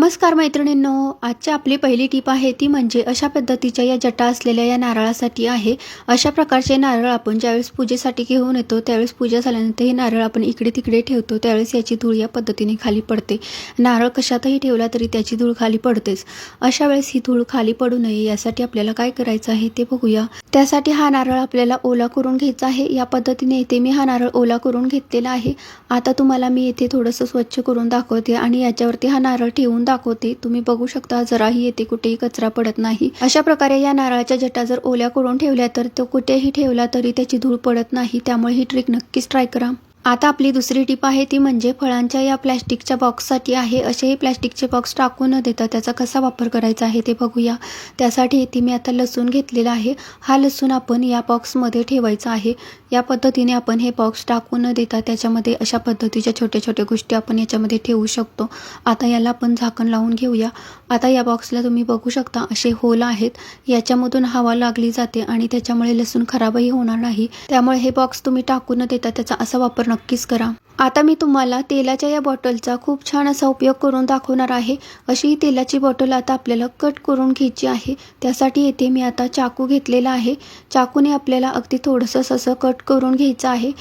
नमस्कार मैत्रिणींनो, आजची आपली पहिली टीप आहे ती म्हणजे अशा पद्धतीच्या या जटा असलेल्या या नारळासाठी आहे। अशा प्रकारचे नारळ आपण ज्यावेळेस पूजेसाठी घेऊन येतो त्यावेळेस पूजा झाल्यानंतर हे नारळ आपण इकडे तिकडे ठेवतो त्यावेळेस याची धूळ या पद्धतीने खाली पडते। नारळ कशातही ठेवला तरी त्याची धूळ खाली पडतेच। अशा वेळेस ही धूळ खाली पडू नये यासाठी आपल्याला काय करायचं आहे ते बघूया। त्यासाठी हा नारळ आपल्याला ओला करून घ्यायचा आहे। या पद्धतीने इथे मी हा नारळ ओला करून घेतलेला आहे। आता तुम्हाला मी इथे थोडंसं स्वच्छ करून दाखवते आणि याच्यावरती हा नारळ ठेवून दाखवते। तुम्ही बघू शकता जराही येथे कुठेही कचरा पडत नाही। अशा प्रकारे या नारळाच्या जटा जर ओल्या करून ठेवल्या तर तो कुठेही ठेवला तरी त्याची धूळ पडत नाही। त्यामुळे ही ट्रिक नक्कीच ट्राय करा। आता आपली दुसरी टिप आहे ती म्हणजे फळांच्या या प्लॅस्टिकच्या बॉक्ससाठी आहे। असे हे प्लॅस्टिकचे बॉक्स टाकून न देता त्याचा कसा वापर करायचा आहे ते बघूया। त्यासाठी इथे मी आता लसूण घेतलेला आहे। हा लसूण आपण या बॉक्समध्ये ठेवायचा आहे। या पद्धतीने आपण हे बॉक्स टाकून न देता त्याच्यामध्ये अशा पद्धतीच्या छोट्या छोट्या गोष्टी आपण याच्यामध्ये ठेवू शकतो। आता याला आपण झाकण लावून घेऊया। आता या बॉक्सला तुम्ही बघू शकता असे होल आहेत। याच्यामधून हवा लागली जाते आणि त्याच्यामुळे लसूण खराबही होणार नाही। त्यामुळे हे बॉक्स तुम्ही टाकून न देता त्याचा असा वापर नक्कीच करा। आता मी तुम्हाला तेलाच्या या बॉटलचा खूप छान असा उपयोग करून दाखवणार आहे। अशी ही तेलाची बॉटल आता आपल्याला कट करून घ्यायची आहे। त्यासाठी येथे मी आता चाकू घेतलेला आहे। चाकूने आपल्याला अगदी थोडंसं असं कट करून घ्यायचं आहे।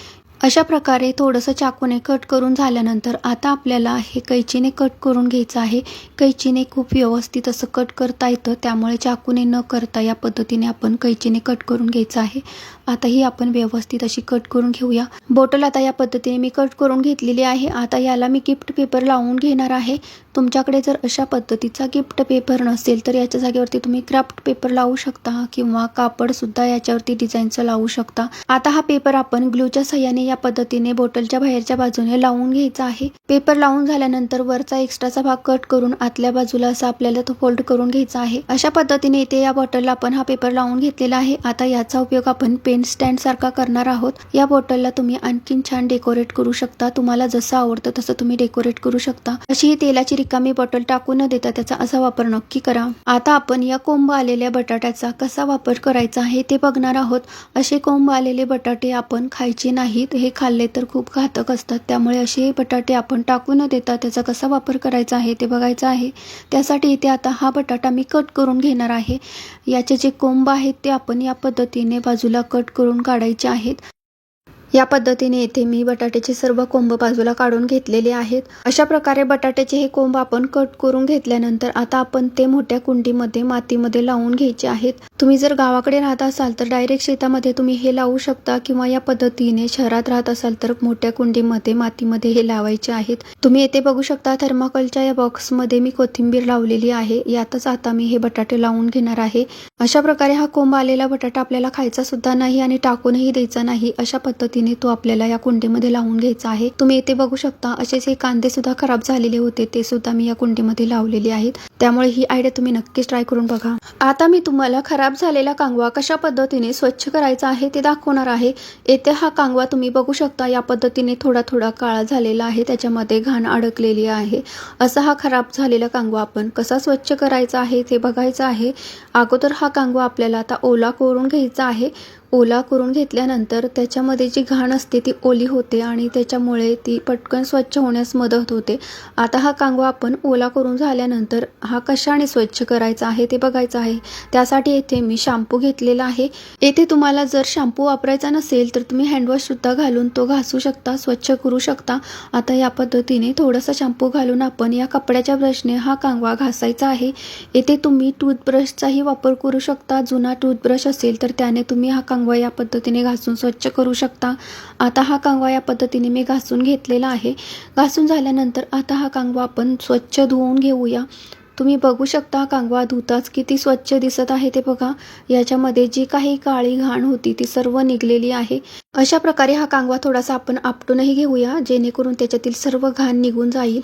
अशा प्रकारे थोडंसं चाकूने कट करून झाल्यानंतर आता आपल्याला हे कैचीने कट करून घ्यायचं आहे। कैचीने खूप व्यवस्थित असं कट करता येतं, त्यामुळे चाकूने न करता या पद्धतीने आपण कैचीने कट करून घ्यायचं आहे। आता ही आपण व्यवस्थित अशी कट करून घेऊया। बॉटल आता या पद्धतीने मी कट करून घेतलेली आहे। आता याला मी गिफ्ट पेपर लावून घेणार आहे। तुमच्याकडे जर अशा पद्धतीचा गिफ्ट पेपर नसेल तर याच्या जागेवरती तुम्ही क्राफ्ट पेपर लावू शकता किंवा कापड सुद्धा याच्यावरती डिझाईनचं लावू शकता। आता हा पेपर आपण ग्लूच्या सहाय्याने या पद्धतीने बॉटलच्या बाहेरच्या बाजूने लावून घ्यायचा आहे। पेपर लावून झाल्यानंतर वरचा एक्स्ट्राचा भाग कट करून आतल्या बाजूला असा आपल्याला तो फोल्ड करून घ्यायचा आहे। अशा पद्धतीने इथे या बॉटलला आपण हा पेपर लावून घेतलेला आहे। आता याचा उपयोग आपण पेन स्टँड सारखा करणार आहोत। या बॉटलला तुम्ही आणखीन छान डेकोरेट करू शकता। तुम्हाला जसं आवडतं तसं तुम्ही डेकोरेट करू शकता। अशी ही तेलाची रिकामी बॉटल टाकून न देता त्याचा असा वापर नक्की करा। आता आपण या कोंब आलेल्या बटाट्याचा कसा वापर करायचा आहे ते बघणार आहोत। असे कोंब आलेले बटाटे आपण खायचे नाहीत, हे खाल्ले तर खूप घातक असतात। त्यामुळे असे बटाटे आपण टाकून न देता त्याचा कसा वापर करायचा आहे ते बघायचं आहे। त्यासाठी इथे आता हा बटाटा मी कट करून घेणार आहे। याचे जे कोंब आहेत ते आपण या पद्धतीने बाजूला कट करून काढायचे आहेत। या पद्धतीने इथे मी बटाट्याचे सर्व कोंब बाजूला काढून घेतलेले आहेत। अशा प्रकारे बटाट्याचे हे कोंब आपण कट करून घेतल्यानंतर आता आपण ते मोठ्या कुंडीमध्ये मातीमध्ये लावून घ्यायचे आहेत। तुम्ही जर गावाकडे राहत असाल तर डायरेक्ट शेतामध्ये तुम्ही हे लावू शकता किंवा या पद्धतीने शहरात राहत असाल तर मोठ्या कुंडीमध्ये मातीमध्ये हे लावायचे आहेत। तुम्ही येथे बघू शकता थर्माकोलच्या या बॉक्समध्ये मी कोथिंबीर लावलेली आहे। यातच आता मी हे बटाटे लावून घेणार आहे। अशा प्रकारे हा कोंब आलेला बटाटा आपल्याला खायचा सुद्धा नाही आणि टाकूनही द्यायचा नाही। अशा पद्धतीने तो आपल्याला या कुंडीमध्ये लावून घ्यायचा आहे। तुम्ही इथे बघू शकता असेच हे कांदे सुद्धा खराब झालेले होते ते सुद्धा मी या कुंडीमध्ये लावलेले आहेत। त्यामुळे ही आयडिया तुम्ही नक्कीच ट्राय करून बघा। आता मी तुम्हाला खराब झालेला कांगवा कशा पद्धतीने स्वच्छ करायचा आहे ते दाखवणार आहे। येथे हा कांगवा तुम्ही बघू शकता या पद्धतीने थोडा थोडा काळा झालेला आहे, त्याच्यामध्ये घाण अडकलेली आहे। असा हा खराब झालेला कांगवा आपण कसा स्वच्छ करायचा आहे ते बघायचं आहे। अगोदर हा कांगवा आपल्याला आता ओला करून घ्यायचा आहे। ओला करून घेतल्यानंतर त्याच्यामध्ये जी घाण असते ती ओली होते आणि त्याच्यामुळे ती पटकन स्वच्छ होण्यास मदत होते। आता हा कांगवा आपण ओला करून झाल्यानंतर हा कशाने स्वच्छ करायचा आहे ते बघायचं आहे। त्यासाठी येथे मी शॅम्पू घेतलेला आहे। येथे तुम्हाला जर शॅम्पू वापरायचा नसेल तर तुम्ही हँडवॉश सुद्धा घालून तो घासू शकता, स्वच्छ करू शकता। आता या पद्धतीने थोडासा शॅम्पू घालून आपण या कपड्याच्या ब्रशने हा कांगवा घासायचा आहे। येथे तुम्ही टूथब्रशचाही वापर करू शकता। जुना टूथब्रश असेल तर त्याने तुम्ही हा कांगवा या पद्धतीने घासून स्वच्छ करू शकता। आता हा कांगवा या पद्धतीने मी घासून घेतलेला आहे। घासून झाल्यानंतर आता हा कांगवा आपण स्वच्छ धुवून घेऊया। तुम्ही बघू शकता कांगवा धुताच किती स्वच्छ दिसत आहे ते बघा। याच्यामध्ये जी काही काळी घाण होती ती सर्व निघलेली आहे। अशा प्रकारे हा कांगवा थोडासा आपण आपटूनही घेऊया जेणेकरून त्याच्यातील सर्व घाण निघून जाईल।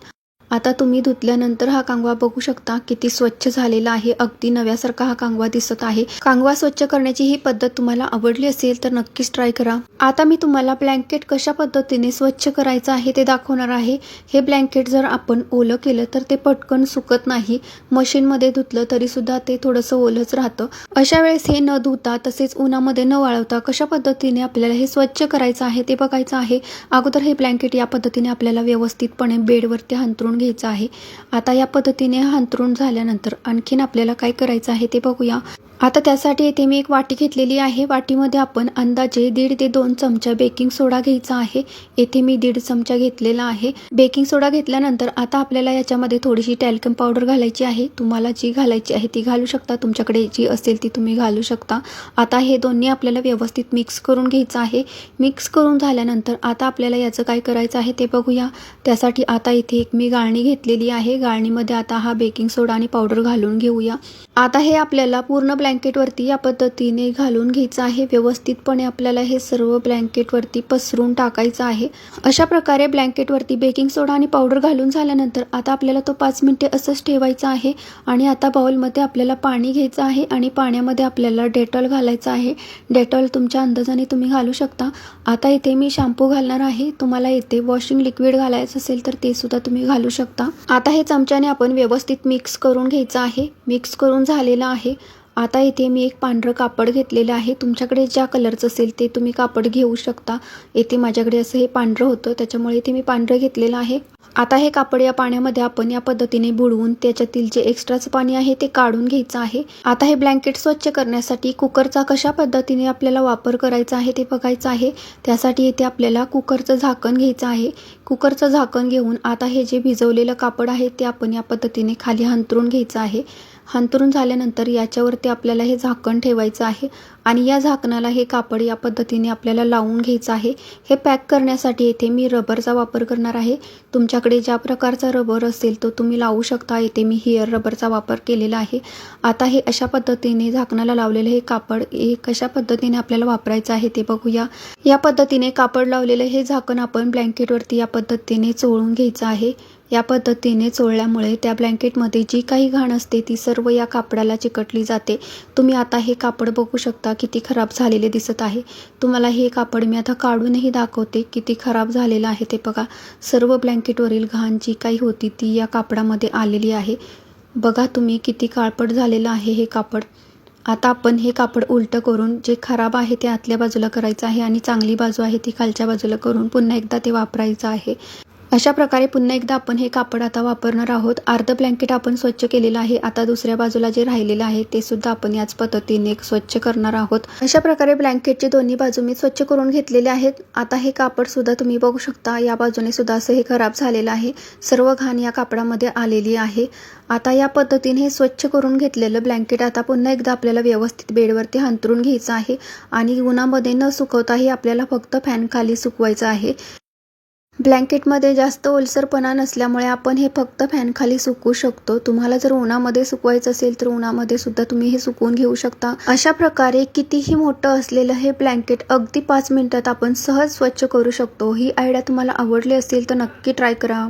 आता तुम्ही धुतल्यानंतर हा कांगवा बघू शकता किती स्वच्छ झालेला आहे। अगदी नव्यासारखा हा कांगवा दिसत आहे। कांगवा स्वच्छ करण्याची ही पद्धत तुम्हाला आवडली असेल तर नक्कीच ट्राय करा। आता मी तुम्हाला ब्लँकेट कशा पद्धतीने स्वच्छ करायचं आहे ते दाखवणार आहे। हे ब्लँकेट जर आपण ओलं केलं तर ते पटकन सुकत नाही। मशीनमध्ये धुतलं तरी सुद्धा ते थोडंसं ओलच राहतं। अशा वेळेस हे न धुता तसेच उन्हामध्ये न वाळवता कशा पद्धतीने आपल्याला हे स्वच्छ करायचं आहे ते बघायचं आहे। अगोदर हे ब्लँकेट या पद्धतीने आपल्याला व्यवस्थितपणे बेडवरती अंथरून घ्यायचं आहे। आता या पद्धतीने अंथरूण झाल्यानंतर आणखीन आपल्याला काय करायचं आहे ते बघूया। आता त्यासाठी इथे मी एक वाटी घेतलेली आहे। वाटीमध्ये आपण अंदाजे 1.5 ते 2 चमचा बेकिंग सोडा घ्यायचा आहे। येथे मी 1.5 चमचा घेतलेला आहे। बेकिंग सोडा घेतल्यानंतर आता आपल्याला याच्यामध्ये थोडीशी टॅल्कम पावडर घालायची आहे। तुम्हाला जी घालायची आहे ती घालू शकता, तुमच्याकडे जी असेल ती तुम्ही घालू शकता। आता हे दोन्ही आपल्याला व्यवस्थित मिक्स करून घ्यायचं आहे। मिक्स करून झाल्यानंतर आता आपल्याला याचं काय करायचं आहे ते बघूया। त्यासाठी आता इथे एक मी गाळणी घेतलेली आहे। गाळणीमध्ये आता हा बेकिंग सोडा आणि पावडर घालून घेऊया। आता हे आपल्याला पूर्ण ब्लँकेटवरती या पद्धतीने घालून घ्यायचं आहे। व्यवस्थितपणे आपल्याला हे सर्व ब्लँकेटवरती पसरून टाकायचं आहे। अशा प्रकारे ब्लँकेटवरती बेकिंग सोडा आणि पावडर घालून झाल्यानंतर आता आपल्याला तो 5 मिनिटे असंच ठेवायचा आहे। आणि आता बाउलमध्ये आपल्याला पाणी घ्यायचं आहे आणि पाण्यामध्ये आपल्याला डेटॉल घालायचं आहे। डेटॉल तुमच्या अंदाजाने तुम्ही घालू शकता। आता इथे मी शॅम्पू घालणार आहे। तुम्हाला इथे वॉशिंग लिक्विड घालायचं असेल तर ते सुद्धा तुम्ही घालू शकता। आता हे चमच्याने आपण व्यवस्थित मिक्स करून घ्यायचं आहे। मिक्स करून झालेलं आहे। आता इथे मी एक पांढरं कापड घेतलेलं आहे। तुमच्याकडे ज्या कलरचं असेल ते तुम्ही कापड घेऊ शकता। इथे माझ्याकडे असं हे पांढरं होतं, त्याच्यामुळे इथे मी पांढरं घेतलेलं आहे। आता हे कापड या पाण्यामध्ये आपण या पद्धतीने बुडवून त्याच्यातील जे एक्स्ट्राचं पाणी आहे ते काढून घ्यायचं आहे। आता हे ब्लँकेट स्वच्छ करण्यासाठी कुकरचा कशा पद्धतीने आपल्याला वापर करायचा आहे ते बघायचं आहे। त्यासाठी इथे आपल्याला कुकरचं झाकण घ्यायचं आहे। कुकरचं झाकण घेऊन आता हे जे भिजवलेलं कापड आहे ते आपण या पद्धतीने खाली अंथरून घ्यायचं आहे। अंथरून झाल्यानंतर याच्यावरती आपल्याला हे झाकण ठेवायचं आहे आणि या झाकणाला हे कापड या पद्धतीने आपल्याला लावून घ्यायचं आहे। हे पॅक करण्यासाठी इथे मी रबरचा वापर करणार आहे। तुमच्याकडे ज्या प्रकारचा रबर असेल तो तुम्ही लावू शकता। इथे मी हेअर रबरचा वापर केलेला आहे। आता हे अशा पद्धतीने झाकणाला लावलेले हे कापड कशा पद्धतीने आपल्याला वापरायचं आहे ते बघूया। या पद्धतीने कापड लावलेले हे झाकण आपण ब्लँकेटवरती या पद्धतीने चोळून घ्यायचं आहे। या पद्धतीने चोळल्यामुळे त्या ब्लँकेटमध्ये जी काही घाण असते ती सर्व या कापडाला चिकटली जाते। तुम्ही आता हे कापड बघू शकता किती खराब झालेले दिसत आहे। तुम्हाला हे कापड मी आता काढूनही दाखवते किती खराब झालेलं आहे ते बघा। सर्व ब्लँकेटवरील घाण जी काही होती ती या कापडामध्ये आलेली आहे। बघा तुम्ही किती काळपट झालेलं आहे हे कापड। आता आपण हे कापड उलटं करून जे खराब आहे ते आतल्या बाजूला करायचं आहे आणि चांगली बाजू आहे ती खालच्या बाजूला करून पुन्हा एकदा ते वापरायचं आहे। अशा प्रकारे पुन्हा एकदा आपण हे कापड आता वापरणार आहोत। अर्ध ब्लँकेट आपण स्वच्छ केलेलं आहे। आता दुसऱ्या बाजूला जे राहिलेलं आहे ते सुद्धा आपण याच पद्धतीने स्वच्छ करणार आहोत। अशा प्रकारे ब्लँकेटचे दोन्ही बाजू मी स्वच्छ करून घेतलेले आहेत। आता हे कापड सुद्धा तुम्ही बघू शकता, या बाजूने सुद्धा असं हे खराब झालेलं आहे। सर्व घाण या कापडामध्ये आलेली आहे। आता या पद्धतीने हे स्वच्छ करून घेतलेलं ब्लँकेट आता पुन्हा एकदा आपल्याला व्यवस्थित बेडवरती अंथरून घ्यायचं आहे आणि उन्हामध्ये न सुकवताही आपल्याला फक्त फॅन खाली सुकवायचं आहे। ब्लँकेटमध्ये जास्त ओलसरपणा नसल्यामुळे आपण हे फक्त फॅन खाली सुकवू शकतो। तुम्हाला जर उन्हामध्ये सुकवायचं असेल तर उन्हामध्ये सुद्धा तुम्ही हे सुकवून घेऊ शकता। अशा प्रकारे कितीही मोठं असलेलं हे ब्लँकेट अगदी 5 मिनिटात आपण सहज स्वच्छ करू शकतो। ही आयडिया तुम्हाला आवडली असेल तर नक्की ट्राय करा।